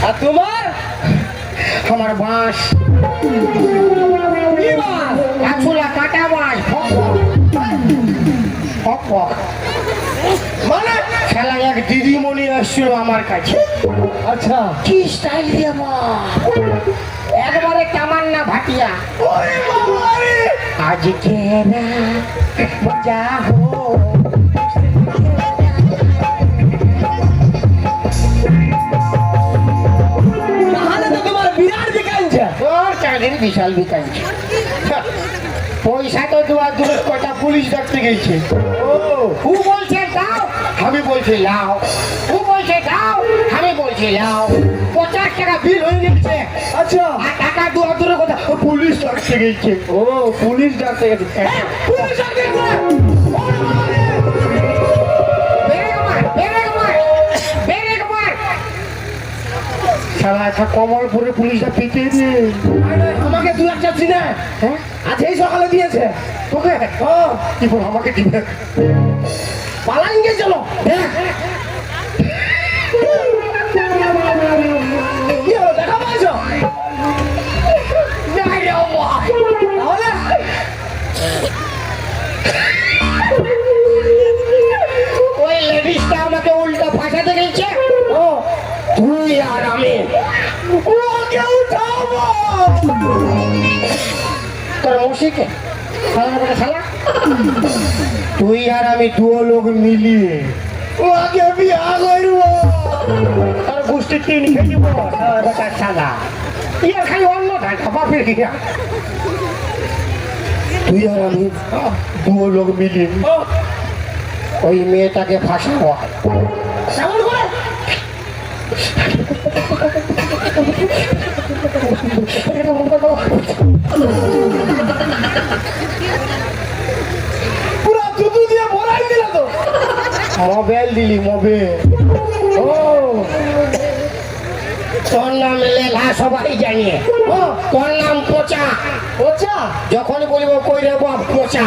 আর তোমার? আমার বাঁশ। কি মাছ? কাছুলা কাটা বাঁশ। মানে খেলা এক দিদিমণি আসছিল আমার কাছে। আচ্ছা, কি স্টাইল দিয়ে একবারে তামান্না ভাটিয়া। ওরে বাবা রে, আজকে না মজা হো। তাহলে তো তোমার বিরাট বিকাঞ্চা। তোর চাঁদের বিশাল বিকাঞ্চি। পয়সা তো দেওয়া দূরের কথা, পুলিশ ডাকতে গেছে। ও ও বলছে দাও, আমি বলছি লাও। ও বলছে দাও, আমি বলছি লাও। 50 টাকা বিল হয়ে গেছে। আচ্ছা, আর টাকা দেওয়া দূরের কথা, ও পুলিশ ডাকতে গেছে। ও পুলিশ ডাকতে গেছে। হ্যাঁ, পুলিশ ডাকতে গেছে। ব্রেক মার, ব্রেক মার, ব্রেক মার। শালা একটা কমলপুরে পুলিশটা পিটিয়ে দিয়ে আমাকে দু একটা চিনে। হ্যাঁ আজ এই সকালে দিয়েছে তোকে। ও কি বল আমাকে দিবে? পালান গিয়ে চলো। কি হলো, দেখা পাইছো? তাহলে ওই লেডিসটা আমাকে উল্টা ফাঁসাতে গেছে। ও তুই আর আমি ওকে উঠাবো। তোর মসিকে শালা তুই আর আমি দুও লোক মিলিয়ে ওকে বিয়া করবো। তার গোষ্ঠী তিন খেয়ে দিব। সাদা ইয়ার খালি অন্য ধাক্কা বাপের গিয়া। তুই আর আমি দুও লোক মিলিয়ে ওই মেয়েটাকে ফাঁসাবো। কেমন করে? পুরা দুধু দিয়ে ভরাই দিল তো। মোবাইল দিলি মোবাইল। ও তোর নাম লেলা সবাই জানিয়ে। ও তোর নাম পচা। আচ্ছা, যখন বলবো কই রে বাপ পচা,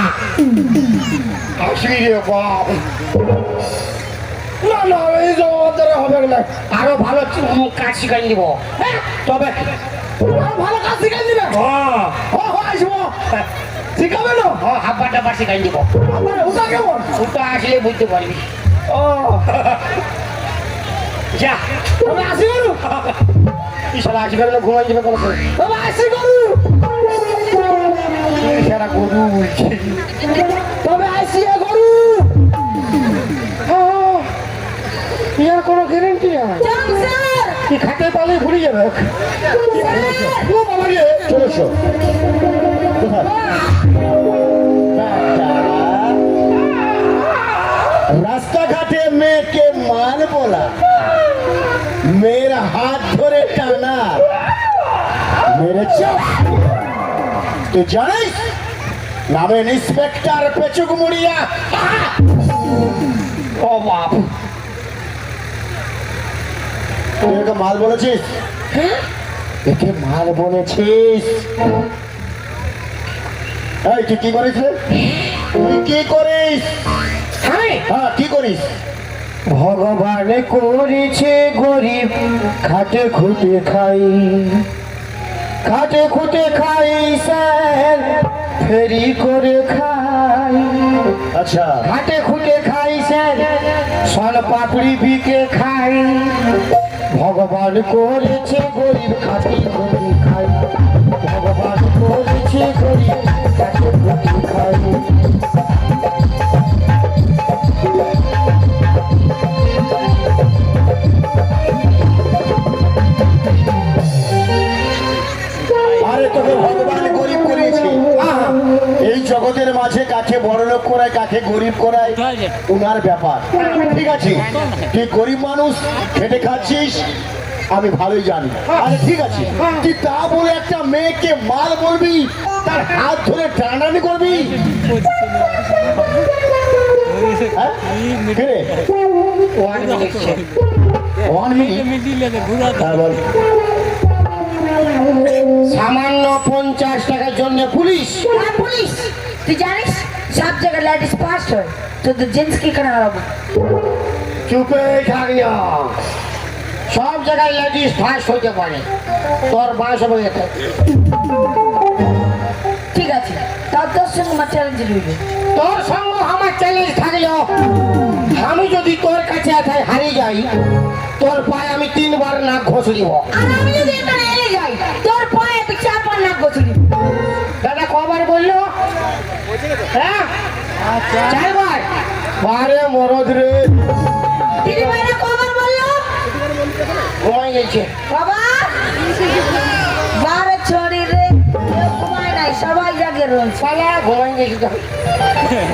আসবি রে বাপ। না না এই জমাদারে হবে না। আরো ভালো কাজ শিখাই দিব। তবে আর ভালো কাজ শিখাই দিবে। ও আসবো, শিখাবে না? হাব্বা টাব্বা শিখাই দিব। আমার ওটা কেমন? ওটা আসলে বুঝতে পারবি। ও যা তবে আসি করু। সারা আসবে না, ঘুমাই যাবে কোনো করে। তবে আসি করু। সারা গরু বলছে। তবে আসি করু। ইয়ার কোনো গ্যারেন্টি নাই। কি খাতে পালে ভুলে যাবে। ও বাবা রে, চলে এসো। রাস্তাঘাটে মেয়েকে মাল বলা, মেয়ের হাত ধরে টানা, মেরে চাপ। তুই জানিস নামে ইন্সপেক্টর পেচুক মুড়িয়া। ও বাপ। তুই একে মাল বলেছিস? একে মাল বলেছিস? এই তুই কি করিস রে? তুই কি করিস? হ্যাঁ, হ্যাঁ কি করিস? ভগবান করেছে গরিব, খাটে খুটে খাই, খাটে খুটে খাই স্যার, ফেরি করে খাই। আচ্ছা, খাটে খুটে খাই স্যার, সন পাপড়ি বিকে খাই। ভগবান করেছে গরিব, খাটে খুটে খাই। ভগবান করেছে গরিব, খাটে খুটে খাই। আরে তোকে ভগবান গরিব করেছে। এই জগতের মাঝে কাকে বড়লোক করায় কাকে গরিব করায় উনার ব্যাপার। ঠিক আছে, তুই গরিব মানুষ, খেটে খাচ্ছিস, আমি ভালোই জানি। আরে ঠিক আছে, তুই তা বলে একটা মেয়েকে মাল বলবি, তার হাত ধরে টানাটানি করবি? হ্যাঁ? কি রে? 1 মিনিট। 1 মিনিট? হ্যাঁ, বল। সামান্য 50 টাকার জন্য পুলিশ। পুলিশ তুই জানিস সব জায়গায় লেডিস ফার্স্ট হয়, তো জেন্টস কি কেন হারাবো? চুপে থাক না। সব জায়গায় লেডিস ফার্স্ট হইতে পারে, তোর বয়স হবে এটা। ঠিক আছে, তার তোর সঙ্গে আমার চ্যালেঞ্জ রইবে। তোর সঙ্গে আমার চ্যালেঞ্জ থাকলেও আমি যদি তোর কাছে হারিয়ে যাই, তোর পায়ে আমি 3 বার নাক ঘষে দিব। আর আমি যদি এখানে হেরে যাই, তোর পায়ে তুই 4 বার নাক গছলি। দাদা কবার বললো? হ্যাঁ, 4 বার। বারে মরদ রে, দিদি ভাইরা কবার বললো? ঘুমাই গেছে। বাবা বারে ছড়ি রে, কেউ ঘুমায় নাই, সবাই জাগে রয়েছে। শালা ঘুমাই গেছে তো।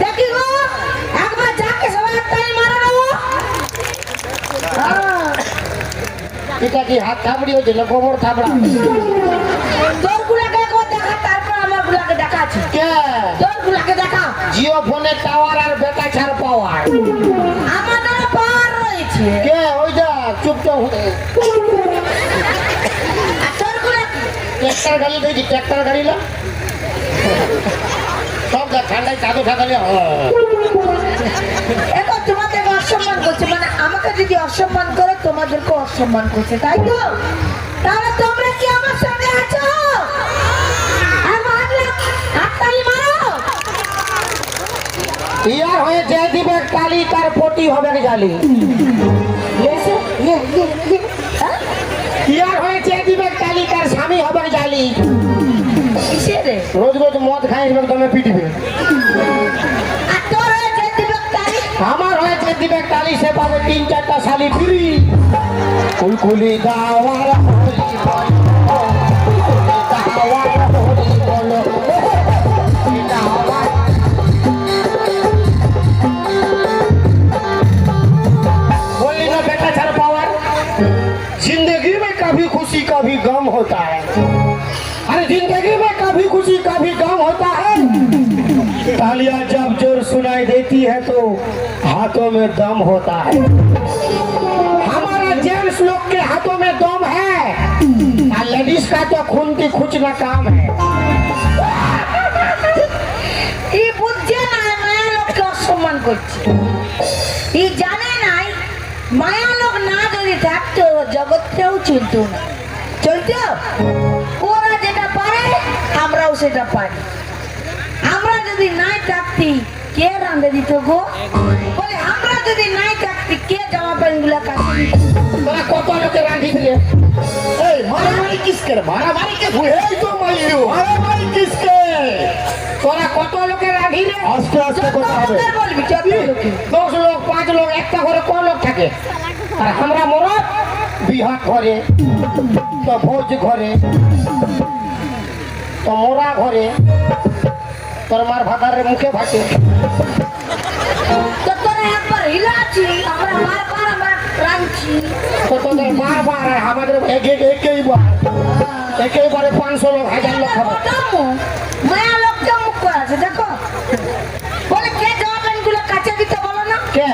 দেখি গো, একবার যাকে সবাই তাই মারা দেবো। এটা কি হাত থাবড়ি হয়েছে না গোবর থাবড়া? তোর গুলাকে একবার দেখা, তারপর আমার গুলাকে দেখাচ্ছি। কে? তোর গুলাকে দেখা। জিও ফোনের টাওয়ার আর বেটা ছাড় পাওয়ার। আমার দ্বারা পাওয়ার রয়েছে। কে? ওই যা চুপচাপ আর তোর গুলাকে ট্রাক্টর গাড়ি দেখছি, ট্রাক্টর গাড়ি না সব যা ঠান্ডায় চাদু থাকালে এখন তোমাদেরকে অসম্মান করছে, মানে আমাকে যদি অসম্মান করে তোমাদেরকে অসম্মান করছে, তাই তো? তাহলে তোমরা কি আমার সঙ্গে আছো? হাততালি মারো। ইয়ার হয়ে যে দিবে কালি, তার পটি হবে জালি। হ্যাঁ? ইয়ার হয়ে যে দিবে কালি, তার স্বামী হবে জালি। কিসের রে? রোজ রোজ মদ খাই তুমি পিটিবে। আর তোর হয়েছে দিবক তালি? আমার হয়ে যে দিবে কালি, সে পাবে 3-4টা শালি ফ্রি। কুলকুলি দাওয়ার হরি বল, দাওয়ার হরি বল, দাওয়ার। बोली ना बेटा छर पावर, जिंदगी में कभी खुशी कभी गम होता है। अरे जिंदगी में कभी खुशी कभी गम होता है। तालियां जब जोर सुनाई देती है तो हाथों में दम होता है। हमारा जेंट्स लोग के हाथों में दम है, और लेडीज का तो खून की खुचना काम है। এই বুঝছে না মায়া লোককে অসম্মান করছে। এই জানে নাই মায়া লোক না যদি থাকতো জগৎটাও চলতো না। চলতো? ওরা যেটা পারে আমরাও সেটা পারি। আমরা যদি নাই থাকতি কে রাঁধে দিত গো? বলে আমরা যদি নাই থাকতি কে জামা প্যান্ট গুলা কাছে দিত? তোরা কত লোকে রাঁধি দিলে? এই মারামারি কিসকে রে? মারামারি কে ভুলে তো মাইলু। মারামারি কিসকে? তোরা কত লোকে রাঁধি রে? আস্তে আস্তে যত কথা হবে। লোকের বলবি, যত লোকে। 10 লোক 5 লোক একটা ঘরে কোন লোক থাকে? আর আমরা মরদ বিহার ঘরে, তো ভোজ ঘরে, তো মোরা ঘরে, তোর মার ভাতারের মুখে ভাতে। তো তোরা একবার হিলাচ্ছি, আমরা বারবার আমরা রাঁধছি। তো তোদের বারবার আর আমাদের একইবারে 500 লোক 1000 লোক খাবে। মায়া লোকটা মুখ করা আছে দেখো। বলে কে জামা প্যান্ট গুলো কাছে দিতে বলো না? কে?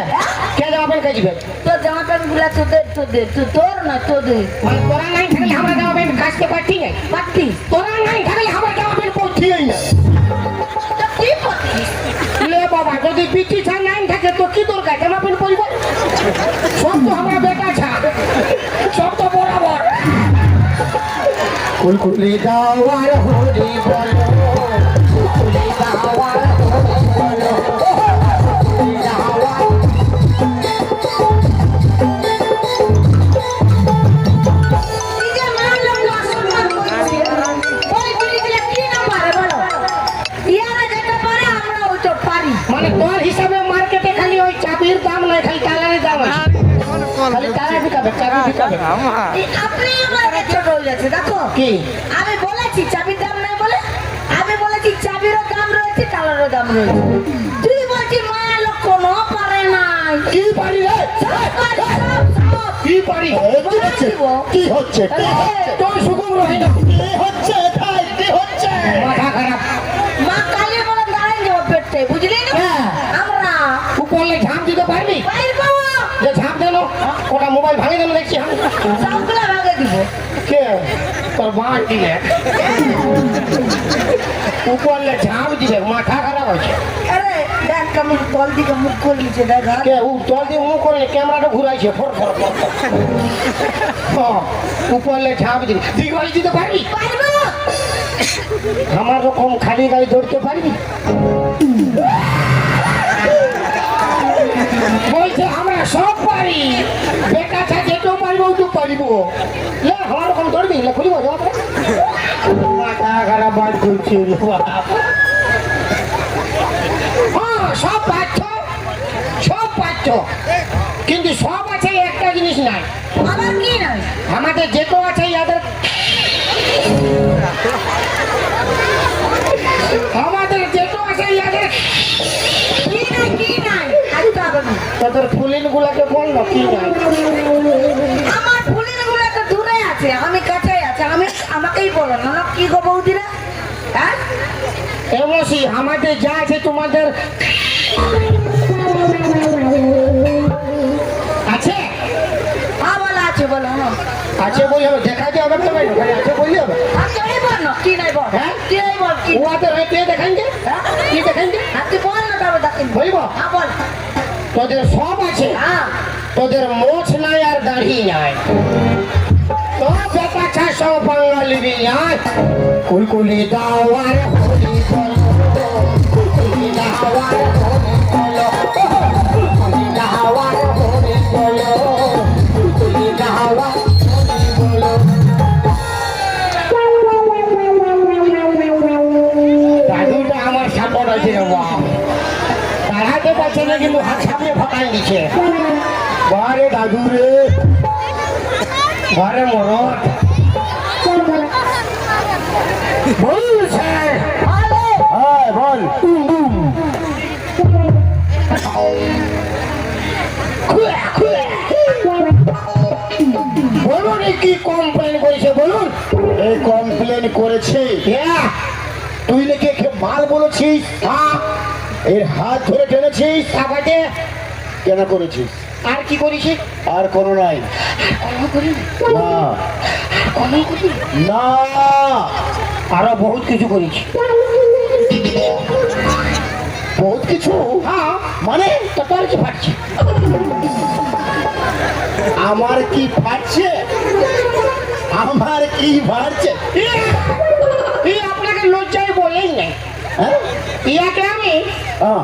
কে যাবেন কাজবে? তোর জামা প্যান্ট গুলা তোদের তোর না তোদের মানে তোরা নাই থাকলে আমরা যাবেন কাজতে পারছি না। পাত্তি। তোরা নাই থাকলে আমরা যাবেন পৌঁছিয়েই না। তো কি পাত্তি? লে বাবা, যদি বিটি ছাড় নাই থাকে তো কি দরকার জামা প্যান্ট পরিব? সব তো আমরা বেটা ছাড়, সব তো বরাবর। কুলকুলি দাওয়ার হরি বল, কুলকুলি দাওয়ার হরি বল, কুলকুলি দাওয়ার। এই যে মায়া লোককে অসম্মান করছে, ওই গুলিগুলা কি না পারে বলো? ইয়ারা যেটা পারে আমরা ওইটা পারি। মানে তোর হিসাবে মার্কেটে খালি ওই চাবির দাম নয়, খালি তালারের দাম আছে। খালি তালা বিকাবে, চাবি বিকাবে। এই আপনি আমার ছোট হয়ে যাচ্ছে দেখো। কি? আমি বলেছি চাবির দাম নাই বলে, আমি বলেছি চাবিরও দাম রয়েছে, তালারও দাম রয়েছে। তুই বলছিস মায়া লোক কোনো পারে নাই। কি পারি রে? সব পারে, সব। কি পারি? কি হচ্ছে? কি হচ্ছে? কি হচ্ছে? তোর সুগম রহে না। কি হচ্ছে ভাই? কি হচ্ছে? মাথা খারাপ। মা কালী বলে দাঁড়াই যাবো পেটে, বুঝলি না? হ্যাঁ। আমরা উপরলে ঝাঁপ দিতে পারবি? বাইর পাবো, যে ঝাঁপ দিল ওটা মোবাইল ভাঙে দিল দেখছি আমি। সবগুলা ভাগে দিব। কে? তোর মা দিলে উপরলে ঝাঁপ দিবে, মাথা খারাপ হয়েছে। আরে দেখ কেমন তল দিকে মুখ করে নিচে দেখা কে ও জল দিয়ে মুখ করে ক্যামেরাটা ঘুরাইছে ফর ফর ফর ফর। হ্যাঁ, উপরে ঝাঁপ দিবি তুই গাড়ি দিতে পারবি পারবো আমার রকম খালি গাড়ি ধরতে পারবি বলছে আমরা সব পারি বেটা থাকে তো পারিব তো পারিব লে আমার রকম ধরবি লে খুলিব মাথা খারাপ বাদ করছে হ্যাঁ সব পাচ্ছ সব পাচ্ছ কিন্তু সব আছে একটা জিনিস নাই আবার কি নয় আমাদের যেত আছে ইয়াদের আমাদের যেত আছে ইয়াদের কি নাই আজকে আবার না। তোদের ফুলিন গুলাকে বল না কি নাই আমার ফুলের গুলো একটা দূরে আছে আমি কাছে আছে আমি আমাকেই বলো না না, কি গো বৌদিরা হ্যাঁ এমসি আমাদের যা আছে তোমাদের আছে হ্যাঁ বলো আছে বলো হ্যাঁ আছে বলি হবে দেখা যাবে তো ভাই ওখানে আছে বলি হবে আচ্ছা এই বল না কি নাই বল হ্যাঁ? কি নাই বল কি ওদের হয়তো দেখাইছে হ্যাঁ? কি দেখাইছে আর তুই বল না তবে দেখেন বলব হ্যাঁ বল তোদের সব আছে হ্যাঁ তোদের মোছ নাই আর দাড়ি নাই তো বেটা চাষ বাঙালি নাই কুলকুলি দাওয়ার হরি বল কুলকুলি দাওয়ার হরি বল কুলকুলি দাওয়ার হরি বল কুলকুলি দাওয়ার হরি বল দাদুটা আমার সাপোর্ট আছে রে বাপ দাঁড়াতে পারছে না কিন্তু হাত সামনে ফাঁকাই দিচ্ছে বারে দাদু রে বারে মরদ বলছে হ্যাঁ বল বলুন এ কি কমপ্লেন করেছে বলুন এই কমপ্লেন করেছে হ্যাঁ তুই নাকি একে মাল বলেছিস হ্যাঁ এর হাত ধরে টেনেছিস তাকাতে কেন করেছিস আর কি করেছি আর কোনো নাই না না আরো বহুত কিছু করেছি বহুত কিছু হ্যাঁ মানে তো তোর কি ফাটছে আমার কি ফাটছে আমার কি ফাটছে এই আপনাকে লজ্জায় বলেই নাই হ্যাঁ? ইয়াকে আমি আহ,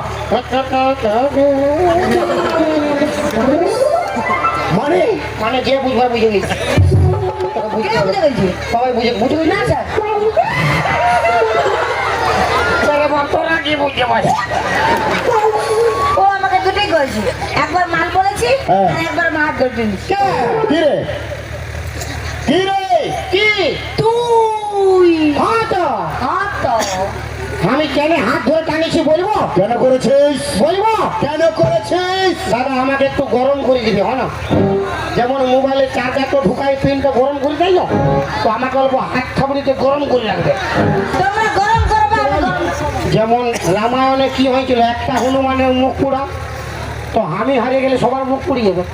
মানে মানে যে বুঝবার বুঝে গেছি কে বুঝে গেছি সবাই বুঝে বুঝে গেছি না স্যার তাহলে বাপ তোরা কি বুঝতে পারছিস ও আমাকে দুটোই করেছে একবার মাল বলেছি হ্যাঁ। আর একবার মা হাত ধরে নিয়েছি কি রে কি রে কি তুই হ্যাঁ তো হ্যাঁ তো আমি কেন হাত ধরে টানিছি বলবো কেন করেছিস বলবো কেন করেছিস দাদা আমাকে একটু গরম করে দিবে হয় না যেমন মোবাইলের চার্জারটা ঢুকাই পিনটা গরম করে দেয় না তো আমাকে অল্প হাত থাবড়িতে গরম করে রাখবে তোমরা গরম করবে আমি গরম করবো। যেমন রামায়ণে কি হয়েছিল একটা হনুমানের মুখ পোড়া তো আমি হারিয়ে গেলে সবার মুখ পুড়িয়ে যাবে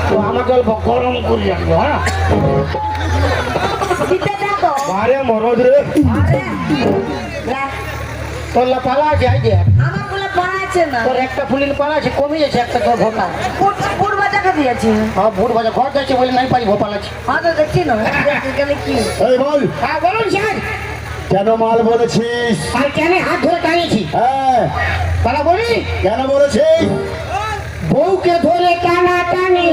তো আমাকে অল্প গরম করে রাখবে হয় না দিতে দেখো আরে মরদ রে আরে দেখ, তোর পালা আছে আই যে আমার গুলো পড়া আছে না তোর একটা ফুলির পালা আছে কমে গেছে একটা তোর ভোটা পূর্ব টাকা দিয়েছি হ্যাঁ ভোট বাজা ঘর যাচ্ছে বলে নাই পারি ভোপাল আছে হ্যাঁ তো দেখছি না এখানে কি এই বল হ্যাঁ বলুন স্যার কেন মাল বলেছিস আর কেন হাত ধরে টানিয়েছি হ্যাঁ তারা বলি কেন বলেছিস বউকে ধরে টানা টানি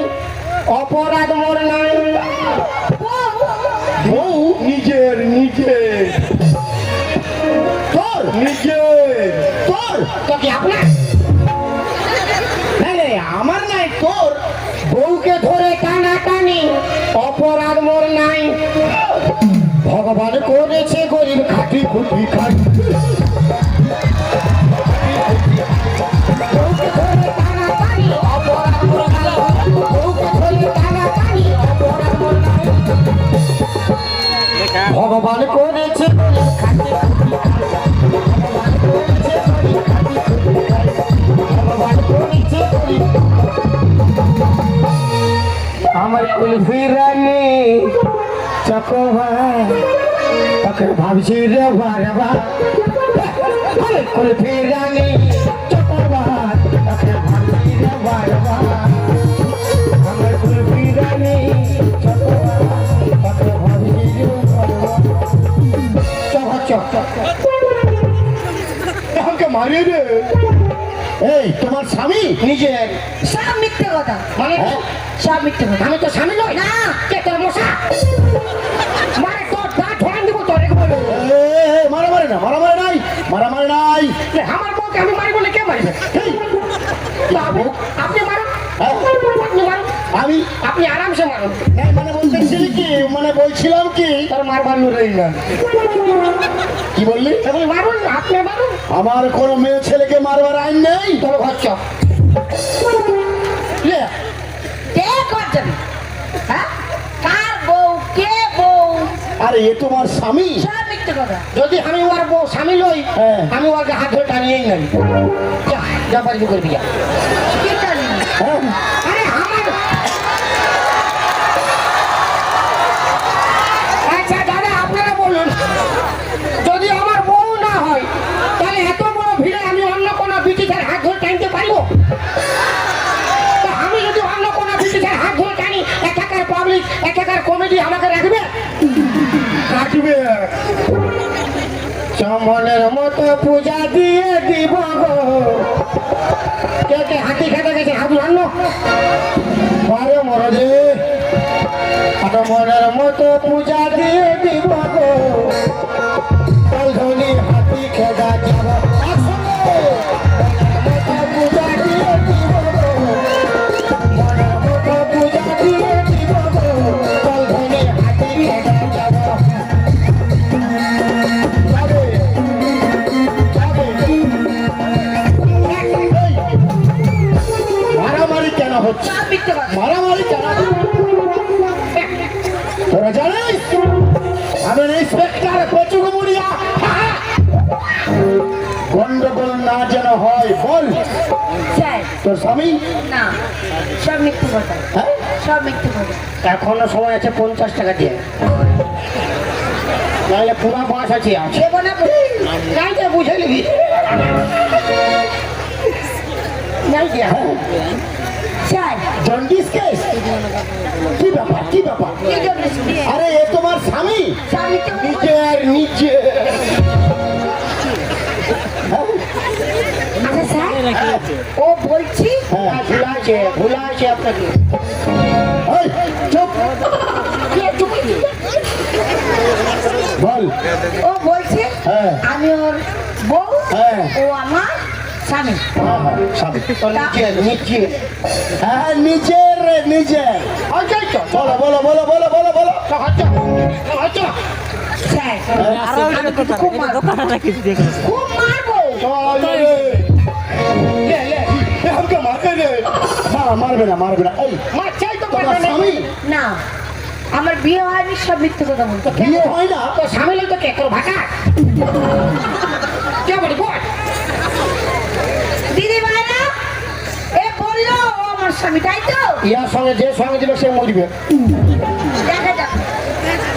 অপরাধ মোর নাই বউ নিজের নিজের তোর নিজের তোর তো কি আপনার নাই নাই আমার নাই তোর বউকে ধরে টানা টানি অপরাধ মোর নাই ভগবান করেছে গরিব খাটি খুটি খাই বউকে ধরে টানা টানি অপরাধ মোর নাই বউকে ধরে টানা টানি অপরাধ মোর নাই ভগবান করেছে গরিব খাটি খুটি খাই ভগবান করেছে গরিব আমার কুলফি রানী চকোবা তোকে ভাবছি রে বারবা কুলফি রানী চকোবা আমাকে মারিয়ে দে। এই তোমার স্বামী নিজের সব মিথ্যে কথা, মানে হ্যাঁ? সব মিথ্যে কথা। আমি তো স্বামী নই না। কে তোর মশা মানে তোর দাঁত ধরান দিব তোর এক বলে মারামারি না, মারামারি নাই, মারামারি নাই। আমার বউকে আমি মারি বলে কে মারবে এই, তো আপনি মারুন, হ্যাঁ? আপনি মারুন, আমি আপনি আরামসে মারুন। এই মানে বলতেছিলি কি, মানে বলছিলাম কি, তোর মারবার লড়াই না, কি বললি? আপনি মারুন, আপনি মারুন, আমার কোনো মেয়ে ছেলেকে মারবার আইন নেই। তোর ঘর চপ লে, কে করছেন? হ্যাঁ? কার বউ, কে বউ? আরে এ তোমার স্বামী। সব মিথ্যে কথা। যদি আমি ওর বউ স্বামী লই হ্যাঁ। আমি ওকে হাত ধরে টানিয়েই নাই যা যা পারবি করবি যা। কি জানি না। হ্যাঁ? আরে আমার আচ্ছা দাদা আপনারা বলুন, যদি আমার বউ না হয় তাহলে এত বড় ভিড়ে আমি অন্য কোনো ব্রিটিশের হাত ধরে টানতে পারবো? তা আমি যদি অন্য কোনো ব্রিটিশের হাত ধরে টানি একাকার পাবলিক একাকার কমেডি আমাকে রাখবে? রাখবে। চমনের মতো পূজা দিয়ে দিব গো। কে কে হাতি খেতে গেছে হাত রান্নো পারে মরদে চমনের মতো পূজা দিয়ে দিব গো। ধনি হাতি খেদা যাব পূজা দিয়ে দিব গো। মনের মতো পূজা দিয়ে দিব গো। ধনি হাতি খেদা যাব মারামারি কেন হচ্ছে? সব মিথ্যে কথা। মারামারি কেন? তোরা জানিস আমি ইন্সপেক্টর পেচুগুমুড়িয়া। গন্ডগোল না যেন হয় বল। স্যার, তোর স্বামী? না, সব মিথ্যে কথা, হ্যাঁ? সব মিথ্যে কথা। এখনো সময় আছে 50 টাকা দিয়ে, নাহলে পুরা বাস আছে আছে দেবো না বলে? নাইতে বুঝে নিবি নাই দিয়া স্যার, জন্ডিস কেস? কি ব্যাপার, কি ব্যাপার? কি জন্য শুনিয়ে? আরে এ তোমার স্বামী? সব মিথ্যে কথা বলছে। নিজের নিজে আচ্ছা স্যার, ও বলছি হ্যাঁ। ভুলা আছে আপনাকে। এই, চুপ বল। ও বলছে হ্যাঁ। আমি ওর বউ, হ্যাঁ। ও আমার স্বামী। স্বামী। তো নিচে নিচে হ্যাঁ, নিজের রে, নিজের। আচ্ছা তো বলো বলো বলো বলো বলো বলো। আচ্ছা আচ্ছা স্যার, আমি কিন্তু খুব মারবো, খুব মারবো। লে লে আমাকে মারবে রে। না, মারবে না, মারবে না। এই মার চাই তো তোমার পারবে না। স্বামী? না, আমার বিয়ে হয়নি, সব মিথ্যে কথা বলতো। বিয়ে হয় না? তো স্বামী লই তো কে তোর ভাটা কে বলি বল। দিদি ভাইরা, এ বললো ও আমার স্বামী, তাই তো? ইয়ার সঙ্গে যে সঙ্গে দিবে সে মরবে। দেখা যাবে,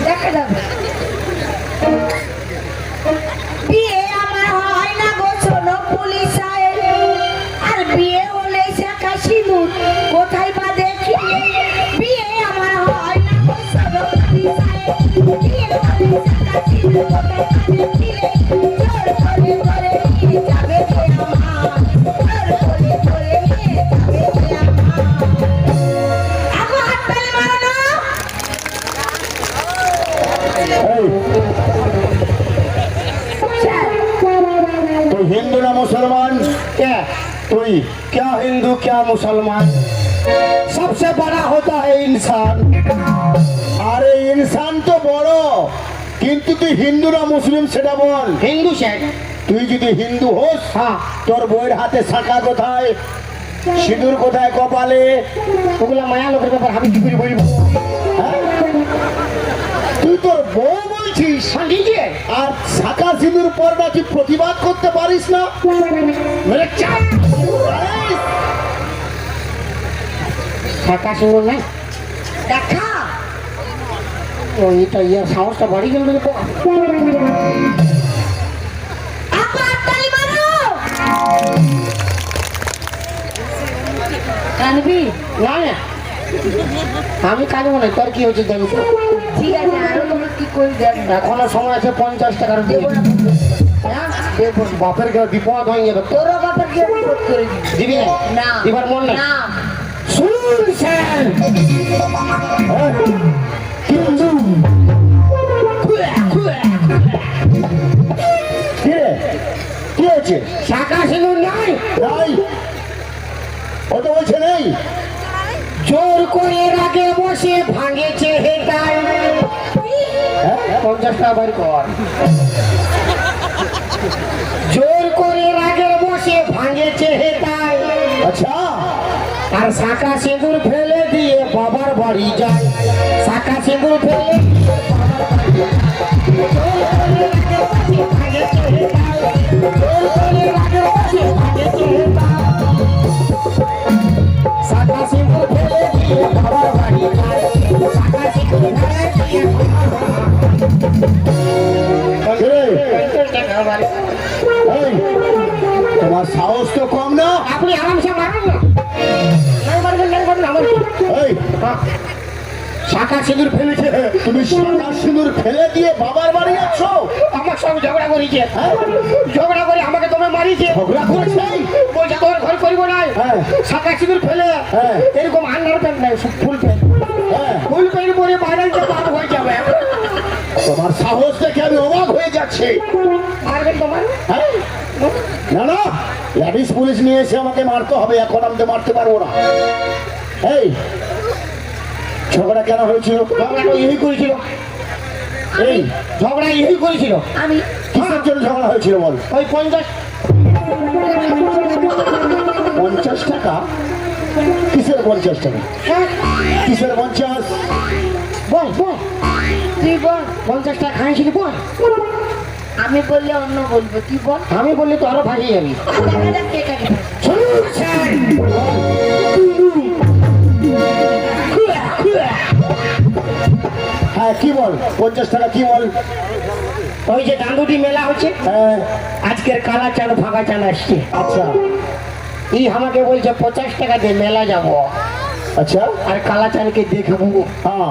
দেখা যাবে। বিয়ে আমার হয় না গো শোনো পুলিশ সাহেব, আর বিয়ে হলে শাখা সিঁদুর কোথায় বা দেখি? বিয়ে আমার হয় না গো শোনো পুলিশ সাহেব, বিয়ে হলে শাখা সিঁদুর কোথায় বা দেখিলে? জোর করে করে নিয়ে যাবে যে আমার, জোর করে করে নিয়ে যাবে যে আমার। আগো হাত তালি মারো না। এই, তুই হিন্দু না মুসলমান? क्या তুই क्या हिंदू क्या मुसलमान, सबसे बड़ा होता है इंसान। আরে ইনসান তো বড়, কিন্তু তুই হিন্দু না মুসলিম সেটা বল। हिंदू से তুই যদি হিন্দু হোস, हाँ তোর বইয়ের হাতে শাখা কোথায়, সিঁদুর কোথায় কপালে? ওগুলা মায়া লোকের ব্যাপার আমি কি করে বলবো? হ্যাঁ? তুই তোর বউ বলছিস সঙ্গীকে আর শাখা সিঁদুর পর নাকি প্রতিবাদ করতে পারিস না? মেরে চাপ এই, টাকা সিঙ্গুর নাই দেখা ও এটা ইয়ার সাহসটা বাড়ি গেল রে বাবা। আপা তালি মারো। কানবি? না না আমি কাজে মনে তোর কি হচ্ছে জানি তো। ঠিক আছে, আরো তোমরা কি করে দেন না। এখনো সময় আছে 50 টাকার দিয়ে দেবো না। হ্যাঁ? বাপের গেলে বিপদ হয়ে যাবে তো। তোরও বাপের কে বিপদ করে দিবি? দিবি না? না। দিবার মন নাই? না। শুনুন স্যার, কিন্তু কি রে কি হয়েছে? শাখা সিঁদুর নাই, নাই, ও তো বলছে নেই। জোর করে রাগে বসে ভাঙেছে হেটাই। হ্যাঁ? 50 টাকা বাড়ি কর। জোর করে রাগের বসে ভাঙেছে হেটাই, আচ্ছা, আর শাখা সিঁদুর ফেলে দিয়ে বাবার বাড়ি যায়। শাখা সিঁদুর ফেলে দিয়ে বাবার বাড়ি যায়। জোর করে রাগের বসে ভাঙেছে হেটাই, জোর করে রাগের বসে ভাঙেছে হেটাই। শাখা সিঁদুর ফেলে দিয়ে বাবার বাড়ি যায়। শাখা সিঁদুর ফেলে দিয়ে কি রে? 50 টাকা বাড়ি। এই, তোমার সাহস তো কম না। আপনি আরামসে মারুন না, নাই মারবেন, নাই মারবেন আমার কি? এই, শাখা সিঁদুর ফেলেছে, তুমি শাখা সিঁদুর ফেলে দিয়ে বাবার বাড়ি যাচ্ছ? আমার সঙ্গে ঝগড়া করেছে। হ্যাঁ? ঝগড়া করে আমাকে তোমার মারিছে। ঝগড়া করেছে? বলছে তোমার ঘর করিব নাই। হ্যাঁ। শাখা সিঁদুর ফেলে হ্যাঁ। এরকম আন্ডার প্যান্ট নাই, ফুল প্যান্ট। হ্যাঁ, ফুল প্যান্ট পরে বাইরে বার হয়ে যাবে। তোমার সাহস দেখে আমি অবাক হয়ে যাচ্ছি। মারবেন তোমার? হ্যাঁ? না না, লেডিস পুলিশ নিয়ে এসে আমাকে মারতে হবে, এখন আমি তো মারতে পারবো না। এই, ঝগড়া কেন হয়েছিল? ঝগড়াটা ইহি করেছিল, এই, ঝগড়া ইহি করেছিল। আমি কিসের জন্য ঝগড়া হয়েছিল বল? ওই 50 50 টাকা? কিসের 50 টাকা? হ্যাঁ, কিসের 50? বল বল, তুই বল। 50 টাকা খাইছিলি বল। আমি বললে অন্য বলবো, তুই বল। আমি বললি তো আরো ভাগিয়ে যাবি। দেখা যাক কে কাকে বলে। শুনুন স্যার, হ্যাঁ, কি বল? 50 টাকা কি বল? ওই যে ডান্ডুটি মেলা হচ্ছে, হ্যাঁ, আজকের কালা চাঁদ ফাঁকা চাঁদ আসছে। আচ্ছা ই আমাকে বলছে 50 টাকা দিয়ে মেলা যাব আচ্ছা, আর কালা চাঁদকে দেখবো। হ্যাঁ,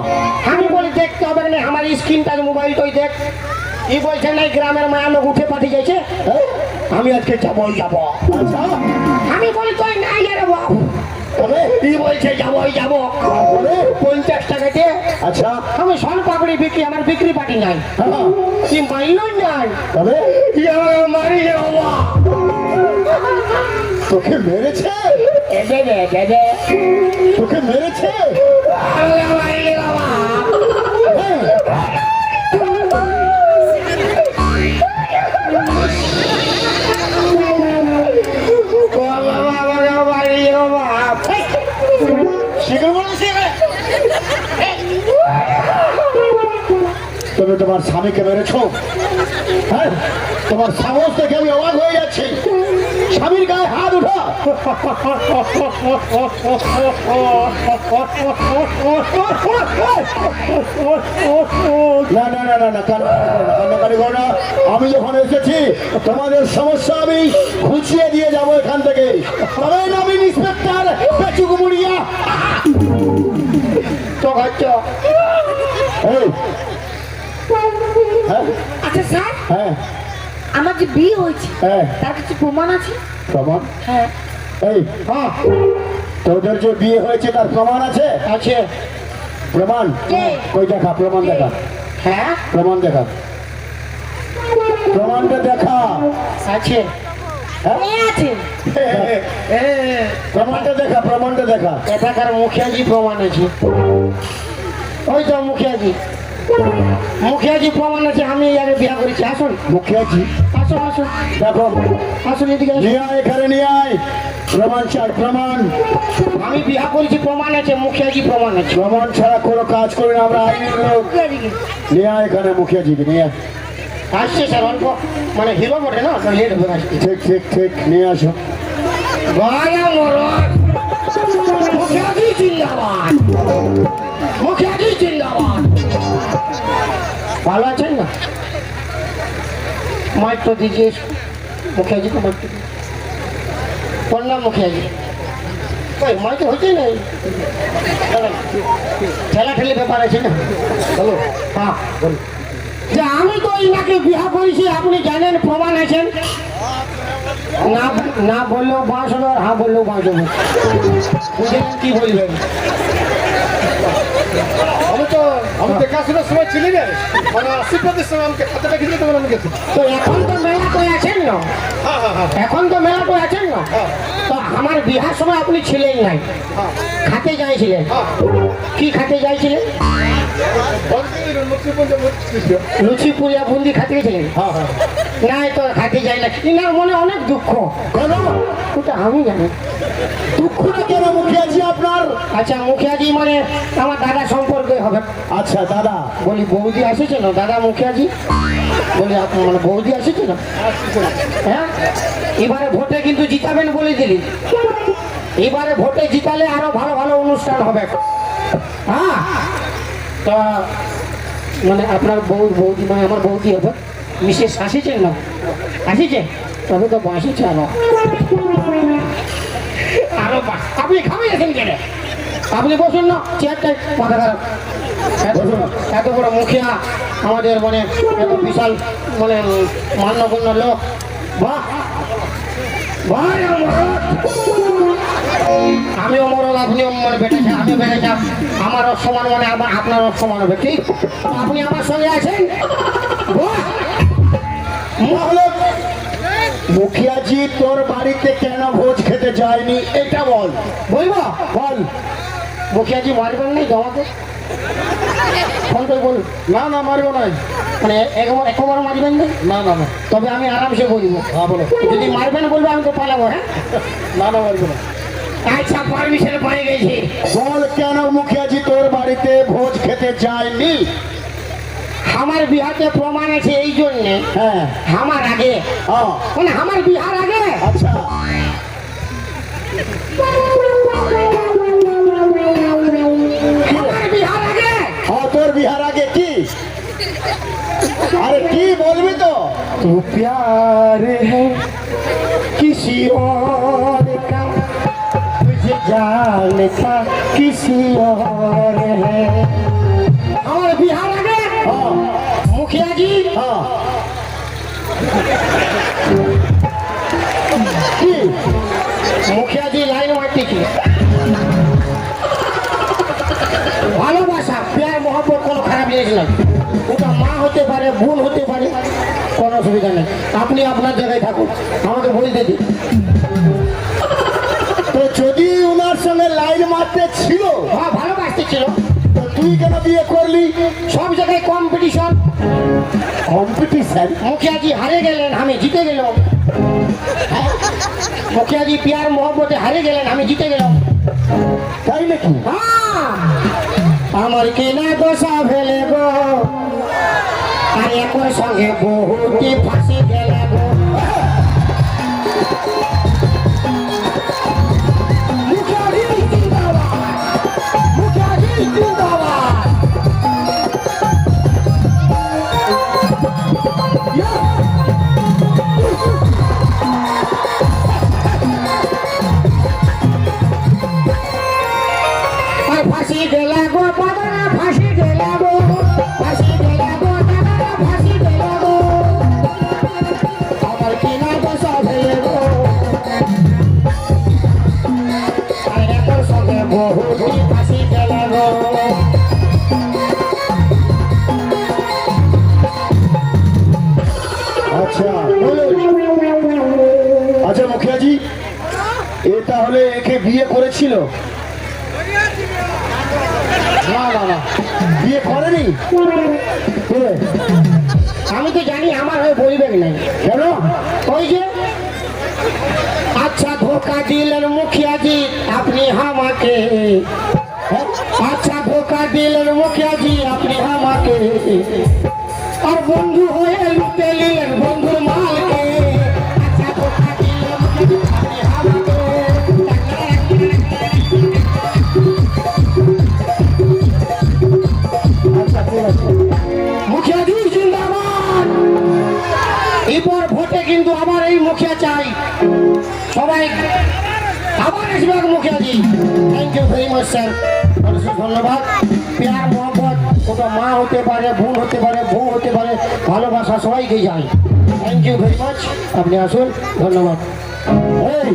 আমি বলি দেখতে হবে না, আমার স্ক্রিন টাচ মোবাইল তোই দেখ। ই বলছে না গ্রামের মায়া লোক উঠে পাঠিয়ে যাচ্ছে, হ্যাঁ, আমি আজকে যাবই যাব। আচ্ছা, আমি বলি তুই নাই রে বাবু, তবে ই বলছে যাবই যাব। তারপরে? 50 টাকা দিয়ে আচ্ছা, আমি সন পাপড়ি বিক্রি, আমার বিক্রি পাটি নাই। হ্যাঁ, কি মাইলই নাই, তবে ই আমাকে মারি রে বাবা। তোকে মেরেছে? এদে দে দে দে, তোকে মেরেছে? আমাকে মারি রে বাবা। হ্যাঁ, ও বাবা, আমাকে মারি রে বাবা। শিখে বলো, শিখে। তুমি তোমার স্বামীকে মেরেছো? হ্যাঁ, তোমার সাহস দেখে আমি অবাক হয়ে যাচ্ছি। স্বামীর গায়ে হাত উঠা। না না না না না, কান্নাকাটি করো না। আমি যখন এসেছি তোমাদের সমস্যা আমি ঘুচিয়ে দিয়ে যাব এখান থেকে। তবে আমি ইন্সপেক্টর পেচুকুমুড়িয়া। তো হচ্ছ এই, হ্যাঁ আচ্ছা স্যার, হ্যাঁ আমার যে বিয়ে হয়েছে হ্যাঁ, তার কিছু প্রমাণ আছে? প্রমাণ? হ্যাঁ। এই, হ্যাঁ তোদের যে বিয়ে হয়েছে তার প্রমাণ আছে? আছে। প্রমাণ? কে? কই দেখা, প্রমাণ দেখা, হ্যাঁ প্রমাণ দেখা, প্রমাণটা দেখা। আছে। হ্যাঁ? কে আছে? প্রমাণটা দেখা, প্রমাণটা দেখা। এটাকার মুখিয়াজি প্রমাণ আছে। ওই তো মুখিয়াজি, মুখিয়াজি প্রমাণ আছে। আমি আগে বিয়া করেছি। আসুন মুখিয়াজি, আসুন আসুন দেখো, আসুন এদিকে আসুন। নিয়ে আয়, এখানে নিয়ে আয়। প্রমাণ চাই, প্রমাণ। আমি বিয়া করেছি, প্রমাণ আছে, মুখিয়াজি প্রমাণ আছে। প্রমাণ ছাড়া কোনো কাজ করি না আমরা, আইনের লোক। কে এদিকে? নিয়ে আয় এখানে মুখিয়াজিকে, নিয়ে আয়। আসছে স্যার, অল্প মানে হিরো বটে না, তো লেট হবে আসতে। ঠিক ঠিক ঠিক, নিয়ে আসো। গয়া মরণ, মুখিয়াজি জিন্দাবাদ, মুখিয়াজি জিন্দাবাদ। ভালো আছেন না? माइक तो दीजिए इसको, मुखिया जी को माइक तो दीजिए। प्रणाम मुखिया जी। कोई माइक होते नहीं, ठेला ठेली व्यापार है ना। हेलो, हाँ बोलो। যে আমি তো ইনাকে বিয়া করেছি, আপনি জানেন, প্রমাণ আছেন। না না বললেও বাঁশ হবে, আর হ্যাঁ বললেও বাঁশ হবে। বুঝলেন কি বলবেন? আমি দেখাশোনার সময় ছিলি না, মানে আশীর্বাদের সময় আমাকে খাতাটা খেলে তখন আমি গেছি। তো এখন তো মেলা তো আছেন না, এখন তো মেলা তো আছেন না। তো আমার বিহার সময় আপনি ছিলেন নাই, খাতে যাইছিলেন। কি খাতে যাইছিলেন? লুচি পুরিয়া বুন্দি খাতে গেছিলেন? নাই তো খাতে যাই না। ইনার মনে অনেক দুঃখ। কেন? ওটা আমি জানি। দুঃখটা কেন মুখিয়াজি আপনার? আচ্ছা, মুখিয়াজি মানে আমার দাদা সম্পর্কে হবে। আচ্ছা দাদা, বলি বৌদি আসেছে না দাদা মুখিয়াজি? বলি আপনার মানে বৌদি আসেছে না? হ্যাঁ, এবারে ভোটে কিন্তু জিতাবেন বলে দিলি। এবারে ভোটে জিতালে আরো ভালো ভালো অনুষ্ঠান হবে। হ্যাঁ, তা মানে আপনার বৌদি মানে আমার বৌদি হবে, মিসেস আসেছেন না? আসেছে? তবে তো বাঁশেছে আরো আরো আপনি খাবে গেছেন কেন? আপনি বসুন না, চেয়ারটাই মাথা খারাপ। এত বড় মুখিয়া আমাদের মানে এত বিশাল মানে মান্যগণ্য লোক। বাহ ভাই, আমিও মরল, আপনিও মানে বেটেছে, আমিও বেটেছে। আমারও সমান মানে আবার আপনারও সমান হবে, ঠিক? আপনি আমার সঙ্গে আছেন। বাহ! তাহলে মুখিয়াজি তোর বাড়িতে কেন ভোজ খেতে যায়নি এটা বল। বলবো? বল। মুখিয়াজি মারবেন নাই জমাতে? ফোন করে বলুন। না না, মারবো নাই। মানে একবার মারবেন না? না না না। তবে আমি আরামসে বলবো। হ্যাঁ বলো। যদি মারবেন বলবো আমি তো পালাবো। হ্যাঁ, না না, মারবো না। আচ্ছা, পারমিশন পেয়ে গেছি। বল কেন মুখিয়াজি তোর বাড়িতে ভোজ খেতে যায়নি? আমার বিহাতে প্রমাণ আছে এই জন্যে। হ্যাঁ। আমার আগে হ্যাঁ, মানে আমার বিহার আগে আচ্ছা আমার বিহার আগে হ্যাঁ, তোর বিহার আগে কি? আরে কি বলবি তো? तू प्यार है किसी और का, तुझे जानता किसी और है। और बिहार आगे হ্যাঁ मुखिया जी হ্যাঁ। কি? मुखिया जी लाइन मारती की ভালোবাসা প্যার মহব্বত কোনো খারাপ জিনিস নয়। ওটা মা হতে পারে, বোন হতে পারে, কোনো অসুবিধা নেই। আপনি আপনার জায়গায় থাকুন, আমাকে বলতে দিন। তো যদি ওনার সঙ্গে লাইন মারতে ছিল, হ্যাঁ, ভালোবাসতে ছিল। তো তুই কেন বিয়ে করলি? সব জায়গায় কম্পিটিশন। কম্পিটিশন? মুখিয়াজি হারে গেলেন, আমি জিতে গেলাম। হ্যাঁ, মুখিয়াজি প্যার মহব্বতে হারে গেলেন, আমি জিতে গেলাম। তাই নাকি? হ্যাঁ, আমার কেনা দশা ফেলে গো, আর একর সঙ্গে বহুটি ফাঁসি গেলে গো। মুখিয়াজি জিন্দাবাদ, মুখিয়াজি জিন্দাবাদ। আর ফাঁসি গেলে গো বাবারা, ফাঁসি গেলে গো, ফাঁসি গেলে গো দাদারা, ফাঁসি গেলে গো। আমার কিনা দশা ফেলে গো, আর একর সঙ্গে বহুটি ফাঁসি গেলে গো। আচ্ছা আচ্ছা মুখিয়াজি, এ তাহলে একে বিয়ে করেছিল? না না না, বিয়ে করেনি? কে? আমি তো জানি আমার হয়ে বলবেন নাই। কেন? ওই যে আচ্ছা ধোকা দিলেন মুখিয়াজি আপনি আমাকে, আচ্ছা ধোকা দিলেন মুখিয়াজি আপনি আমাকে, আর বন্ধু হয়ে লুটে নিলেন বন্ধুর মালকে। আচ্ছা ধোকা দিলেন মুখিয়াজি আপনি আমাকে। আচ্ছা ঠিক আছে। মুখিয়াজি জিন্দাবাদ। এবার ভোটে কিন্তু আবার এই মুখিয়া চাই, সবাই আবার আসবে মুখিয়াজি। Thank you very much sir, ধন্যবাদ। প্যার মোহাম্মত ওটা মা হতে পারে, বোন হতে পারে, বউ হতে পারে, ভালোবাসা সবাইকে যায়। Thank you very much. আপনি আসুন, ধন্যবাদ। এই,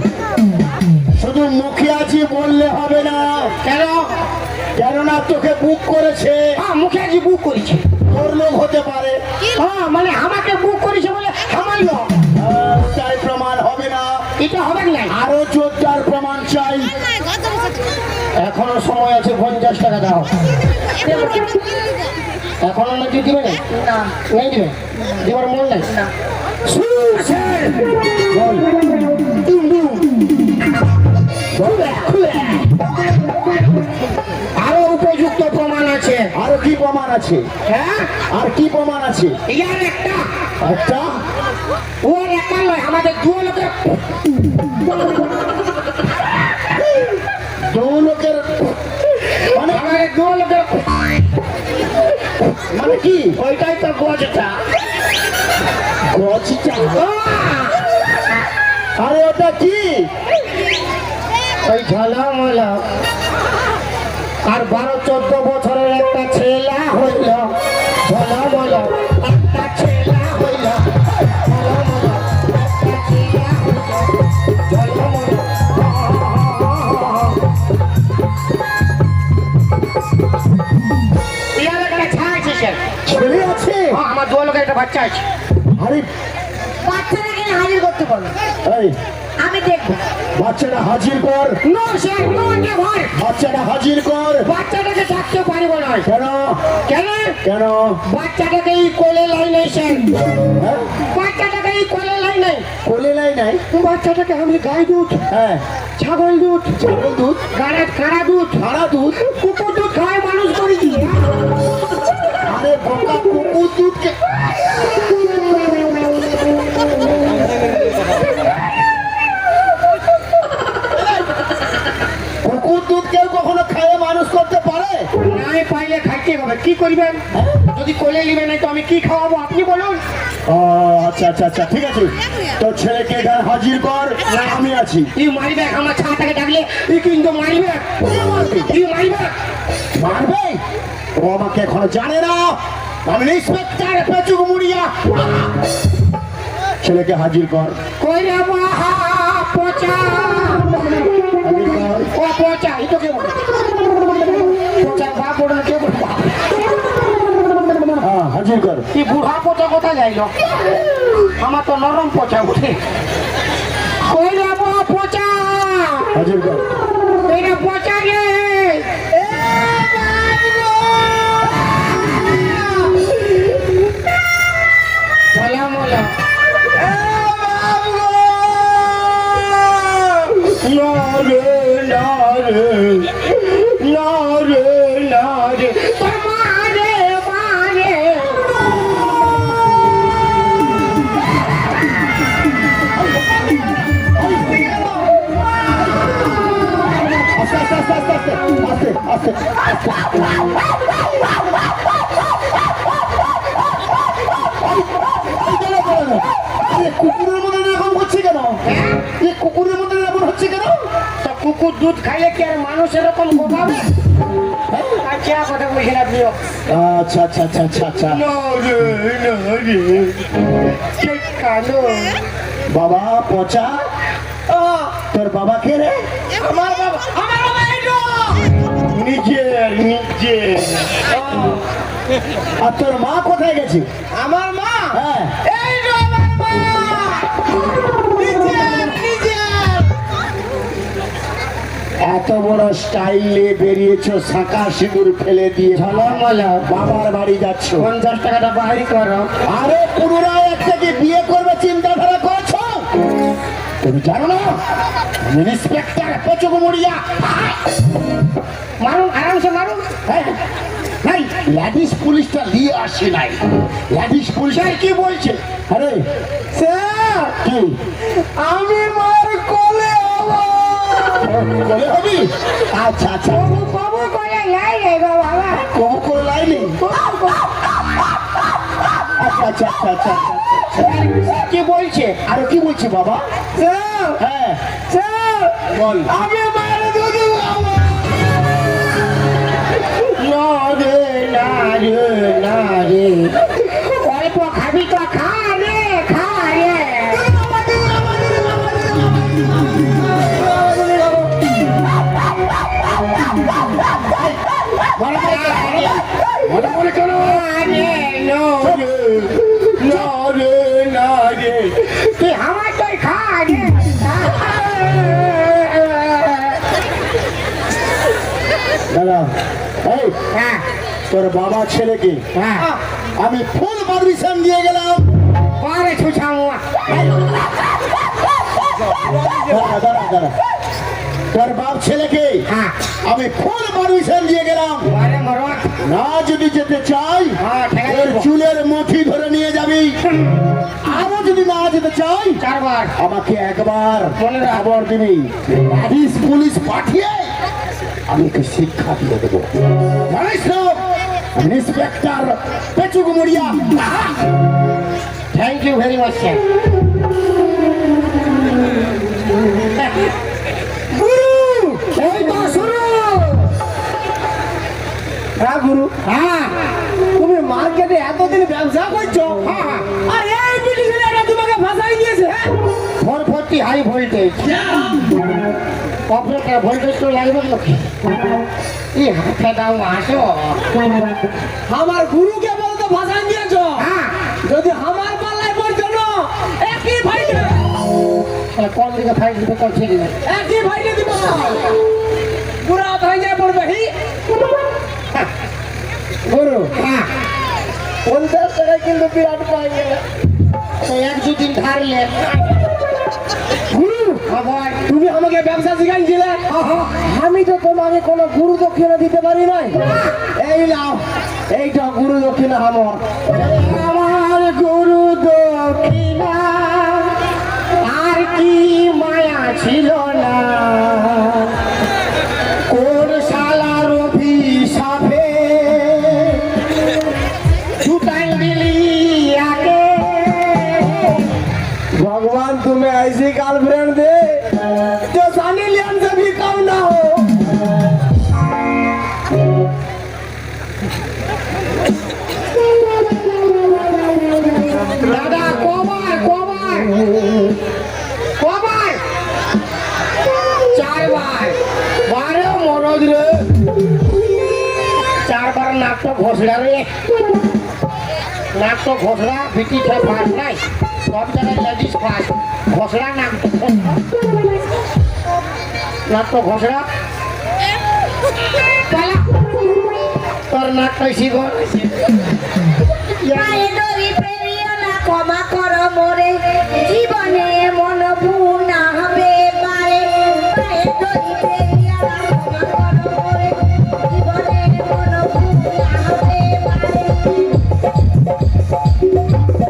শুধু মুখে আছি বললে হবে না, কেন? কেননা তোকে বুক করেছে। হ্যাঁ, মুখিয়াজি বুক করেছে। তোর লোক হতে পারে। হ্যাঁ, মানে আমাকে বুক করেছে বলে আমার লোক। তাই প্রমাণ হবে না, এটা হবে না। আরো জোরদার প্রমাণ চাই। এখনো সময় আছে, 50 টাকা দাও। এখনো নাকি দিবে না? না নেই দিবে, দিবার মন নাই। না বল। আরো উপযুক্ত প্রমাণ আছে। আরো কি প্রমাণ আছে? হ্যাঁ, আর কি প্রমাণ আছে? ইয়ার একটা, একটা ওর একটা নয়, আমাদের দু লোকের। দু লোকের মানে আমাদের দু লোকের মানে কি? ওইটাই তো গজটা। গছিটা। আরে ওটা কি? ওই ঝলমল আর 12-14 বছরের একটা ছেলা হইল, ঝলমল একটা ছেলা হইল, ঝলমল একটা ছেলা হইল, ঝলমল। ইয়ার একটা ছাড় আছে স্যার। ছেলে আছে? হ্যাঁ, আমার দু লোকের একটা বাচ্চা আছে। আরে বাচ্চারা কিনে হাজির করতে বলো, এই আমি দেখবো। বাচ্চাটা হাজির কর, নো স্যার, নো নেভার। বাচ্চাটা হাজির কর। বাচ্চাটাকে থাকতে পারবো না। কেন? কেন? কেন? বাচ্চাটাকে এই কোলে লাই নেই স্যার। হ্যাঁ? বাচ্চাটাকে এই কোলে লাই নেই। কোলে লাই নাই? বাচ্চাটাকে আমি গাই দুধ, হ্যাঁ, ছাগল দুধ, ছাগল দুধ, কারা দুধ, সারা দুধ। কুকুর দুধ খাওয়াই মানুষ করেছি। আরে বোকা, কুকুর দুধকে কুকুর দুধ কেউ কখনো খাইয়ে মানুষ করতে পারে? নাই পাইলে খাইতে হবে। কি করবেন? যদি কোলে নিবেন না তো আমি কি খাওয়াবো আপনি বলুন। ও আচ্ছা আচ্ছা আচ্ছা, ঠিক আছে। তোর ছেলেকে এখানে হাজির কর, আমি আছি। ই মারিবে, আমার ছাটাকে ডাকলে ই কিন্তু মারিবে। ই মারিবে। মারবে? ও আমাকে এখনো জানে না, আমি ইন্সপেক্টর পেচুক মুড়িয়া। ছেলেকে হাজির কর। কইরে বাহা পচা। হাজির কর। ও পচা, ই তো কে বলে? পচা বাপ বড় কে বলে? হ্যাঁ, হাজির কর। কি বুড়া পচা কোথায় যাইলো? আমার তো নরম পচা উঠে। কইরে বাহা পচা। হাজির কর। এটা পচা রে। ঝলামলা। না রে, না রে, না রে, না রে। মারে মারে। আস্তে আস্তে আস্তে আস্তে আস্তে আস্তে আস্তে কুকুরের মধ্যে এরকম হচ্ছে কেন? এই কুকুরের মধ্যে এরকম হচ্ছে কেন? তা কুকুর দুধ খাইলে কি আর মানুষ এরকম গোবাবে? আচ্ছা, কথা বলছেন আপনিও। আচ্ছা আচ্ছা আচ্ছা আচ্ছা আচ্ছা। ঠিক কালো। বাবা পচা, তোর বাবা কে রে? আমার বাবা, আমার বাবা এইটো। নিজের নিজের। আর তোর মা কোথায় গেছে? আমার মা হ্যাঁ, এইটো আমার মা। নিজের নিজের। এত বড় স্টাইলে বেরিয়েছো, শাঁকা সিঁদুর ফেলে দিয়ে ঝলমলা। বাবার বাড়ি যাচ্ছ। 50 টাকাটা বাহির করো। আরে পুনরায় একটাকে বিয়ে করবে চিন্তাধারা করছো? তুমি জানো না আমি ইন্সপেক্টর পেচুক মুড়িয়া। মারুন, আরামসে মারুন। হ্যাঁ, নাই ল্যাডিস পুলিশটা নিয়ে আসে নাই। ল্যাডিস পুলিশ কি বলছে? আরে স্যার, কি আমি মার কোলে হবো। বলে হবি? আচ্ছা আচ্ছা, বাবু কোলে নাই রে বাবা। কবু করে লাইনি। আচ্ছা আচ্ছা আচ্ছা আচ্ছা আচ্ছা। কি বলছে? আরে কি বলছে বাবা? স্যার, হ্যাঁ স্যার, বল। আমি মার দুধ খাবো। না রে, না রে না রে অল্প খাবি তো খা রে খা রে মনে মনে কেন না রে না রে তুই আমার তোর খা রে দাদা এই হ্যাঁ তোর বাবা ছেলেকে হ্যাঁ আমি ফুল পারমিশন দিয়ে গেলাম। পারে ছুছামুয়া দাঁড়া দাঁড়া দাঁড়া তোর বাপ ছেলেকে হ্যাঁ আমি ফুল পারমিশন দিয়ে গেলাম। পারে মরণ না যদি যেতে চাই হ্যাঁ ঠিক এর আছে চুলের মুঠি ধরে নিয়ে যাবি। আরো যদি না যেতে চাই চারবার আমাকে একবার মনে রাখ। খবর দিবি। পুলিশ পাঠিয়ে আমি ওকে শিক্ষা দিয়ে দেবো। জানিস তো আমি inspector Pechu Gumariya. Thank you very much sir গুরু এই তো শুরু হ্যাঁ গুরু, হ্যাঁ তুমি মার্কেটে এতদিন ব্যবসা করছো হ্যাঁ আর এই পুলিশরা তোমাকে ফাঁসাই দিয়েছে। 440 হাই ভোল্টেজ অপারেটর ভোল্টেজ তো লাগবে নাকি এই হাতে দাও আসো আমার গুরুকে বলতো ফাঁসাই দিয়েছো। হ্যাঁ যদি আমার পাল্লায় পড়ছো না একই ফাইটে কোন দিকে ফাইট দিতে করছি একই ফাইটে দিব পুরা হয়ে যায় পড়বে হি গুরু। হ্যাঁ 50 টাকা কিন্তু বিরাট পাই গেলে তো এক দুদিন ধারলে গুরু, আবার তুমি আমাকে ব্যবসা শিখাইছিলে। আমি তো তোমাকে কোনো গুরু দক্ষিণা দিতে পারি নাই। এই নাও, এইটা গুরু দক্ষিণা আমার। আমার গুরু দক্ষিণা আর কি মায়া ছিল না কোন শালার অভিশাপে ছুটাই দিলি আগে भगवान तुम्हें ऐसी गर्लफ्रेंड दे जो सनी लियोन से भी कम ना हो। দাদা কবার কবার কবার চারবার বারে মরদ রে চারবার নাক তো ঘোষড়া রে নাক তো ঘোষড়া ভিটিটা ফাঁস নাই সব জায়গায় লেডিস ফাঁস ঘোষড়া নাক তো ঘোষড়া পালা তোর নাক তো শিখর মায়ে দড়ি পেরিও না ক্ষমা করো মোরে